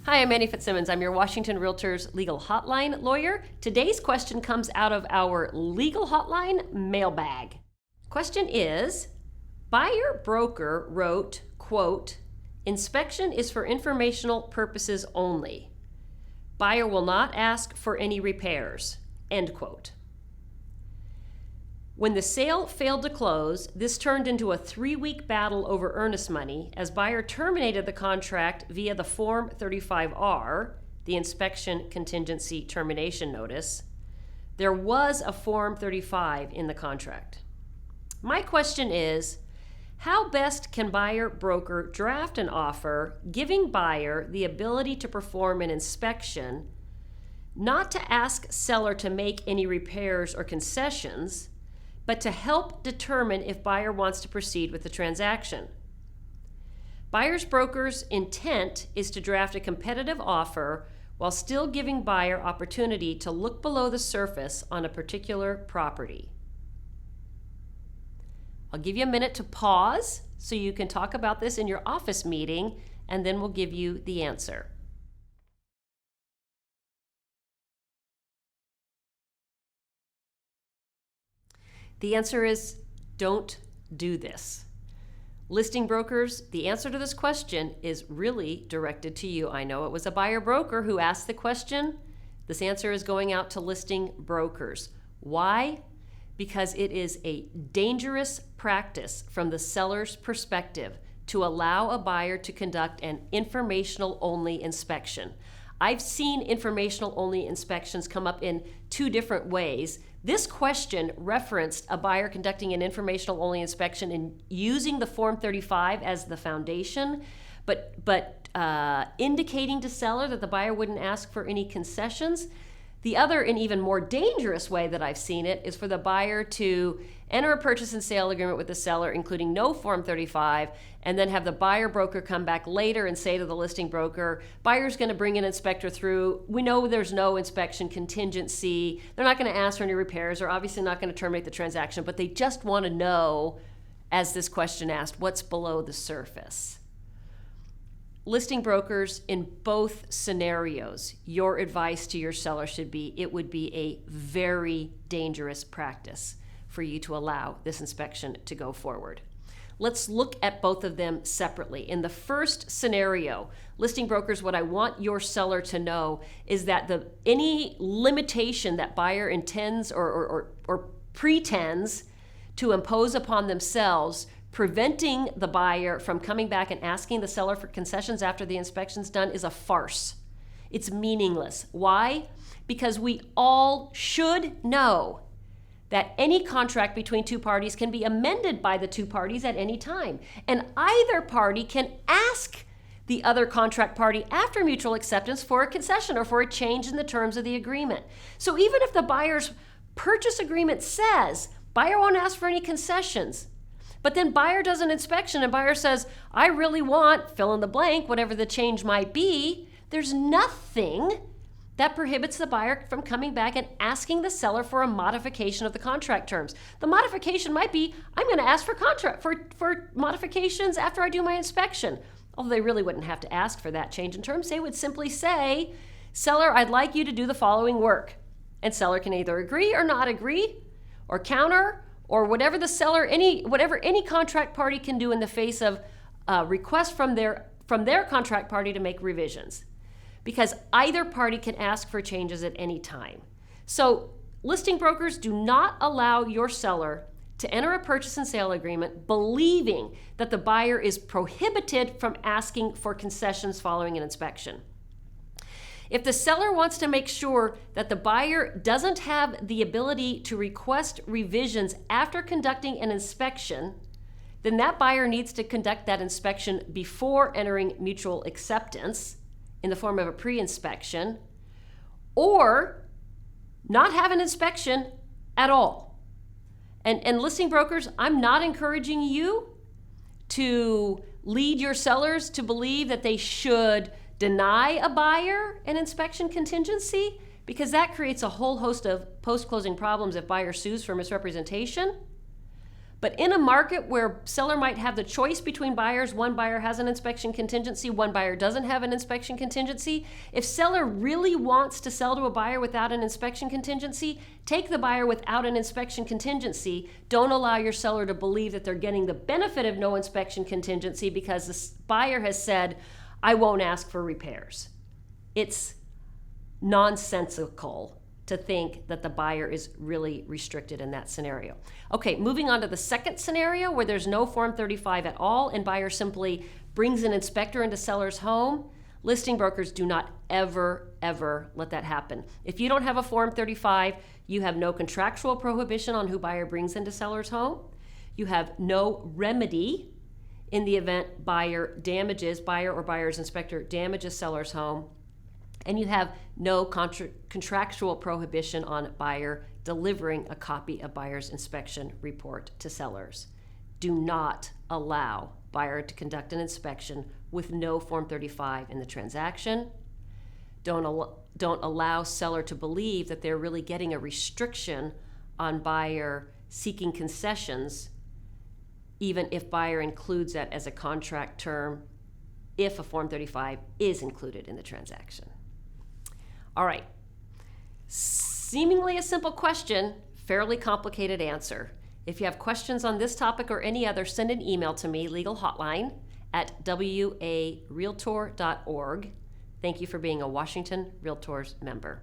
Hi, I'm Annie Fitzsimmons. I'm your Washington REALTORS Legal Hotline lawyer. Today's question comes out of our Legal Hotline Mailbag. Question is, buyer broker wrote, quote, "Inspection is for informational purposes only. Buyer will not ask for any repairs," end quote. When the sale failed to close, this turned into a 3-week battle over earnest money as buyer terminated the contract via the Form 35R, the Inspection Contingency Termination Notice. There was a Form 35 in the contract. My question is, how best can buyer broker draft an offer giving buyer the ability to perform an inspection, not to ask seller to make any repairs or concessions, but to help determine if buyer wants to proceed with the transaction? Buyer's broker's intent is to draft a competitive offer while still giving buyer opportunity to look below the surface on a particular property. I'll give you a minute to pause so you can talk about this in your office meeting, and then we'll give you the answer. The answer is, don't do this. Listing brokers, the answer to this question is really directed to you. I know it was a buyer broker who asked the question. This answer is going out to listing brokers. Why? Because it is a dangerous practice from the seller's perspective to allow a buyer to conduct an informational-only inspection. I've seen informational-only inspections come up in 2 different ways. This question referenced a buyer conducting an informational-only inspection and using the Form 35 as the foundation, but indicating to seller that the buyer wouldn't ask for any concessions. The other and even more dangerous way that I've seen it is for the buyer to enter a purchase and sale agreement with the seller, including no Form 35, and then have the buyer broker come back later and say to the listing broker, buyer's going to bring an inspector through. We know there's no inspection contingency. They're not going to ask for any repairs. They're obviously not going to terminate the transaction, but they just want to know, as this question asked, what's below the surface. Listing brokers, in both scenarios, your advice to your seller should be, it would be a very dangerous practice for you to allow this inspection to go forward. Let's look at both of them separately. In the first scenario, listing brokers, what I want your seller to know is that any limitation that buyer intends or pretends to impose upon themselves, preventing the buyer from coming back and asking the seller for concessions after the inspection's done, is a farce. It's meaningless. Why? Because we all should know that any contract between 2 parties can be amended by the 2 parties at any time. And either party can ask the other contract party after mutual acceptance for a concession or for a change in the terms of the agreement. So even if the buyer's purchase agreement says, buyer won't ask for any concessions, but then buyer does an inspection and buyer says, I really want, fill in the blank, whatever the change might be, there's nothing that prohibits the buyer from coming back and asking the seller for a modification of the contract terms. The modification might be, I'm going to ask for modifications after I do my inspection. Although they really wouldn't have to ask for that change in terms. They would simply say, seller, I'd like you to do the following work. And seller can either agree or not agree, or counter, or whatever the seller, whatever any contract party can do in the face of requests from their contract party to make revisions. Because either party can ask for changes at any time. So listing brokers, do not allow your seller to enter a purchase and sale agreement believing that the buyer is prohibited from asking for concessions following an inspection. If the seller wants to make sure that the buyer doesn't have the ability to request revisions after conducting an inspection, then that buyer needs to conduct that inspection before entering mutual acceptance in the form of a pre-inspection, or not have an inspection at all. And listing brokers, I'm not encouraging you to lead your sellers to believe that they should deny a buyer an inspection contingency, because that creates a whole host of post-closing problems if buyer sues for misrepresentation. But in a market where seller might have the choice between buyers, one buyer has an inspection contingency, one buyer doesn't have an inspection contingency, if seller really wants to sell to a buyer without an inspection contingency, take the buyer without an inspection contingency. Don't allow your seller to believe that they're getting the benefit of no inspection contingency because the buyer has said, I won't ask for repairs. It's nonsensical to think that the buyer is really restricted in that scenario. Okay, moving on to the second scenario where there's no Form 35 at all and buyer simply brings an inspector into seller's home. Listing brokers do not ever let that happen. If you don't have a Form 35, you have no contractual prohibition on who buyer brings into seller's home. You have no remedy in the event buyer or buyer's inspector damages seller's home. And you have no contractual prohibition on buyer delivering a copy of buyer's inspection report to sellers. Do not allow buyer to conduct an inspection with no Form 35 in the transaction. Don't allow seller to believe that they're really getting a restriction on buyer seeking concessions, even if buyer includes that as a contract term, if a Form 35 is included in the transaction. All right, seemingly a simple question, fairly complicated answer. If you have questions on this topic or any other, send an email to me, Legal Hotline at warealtor.org. Thank you for being a Washington REALTORS member.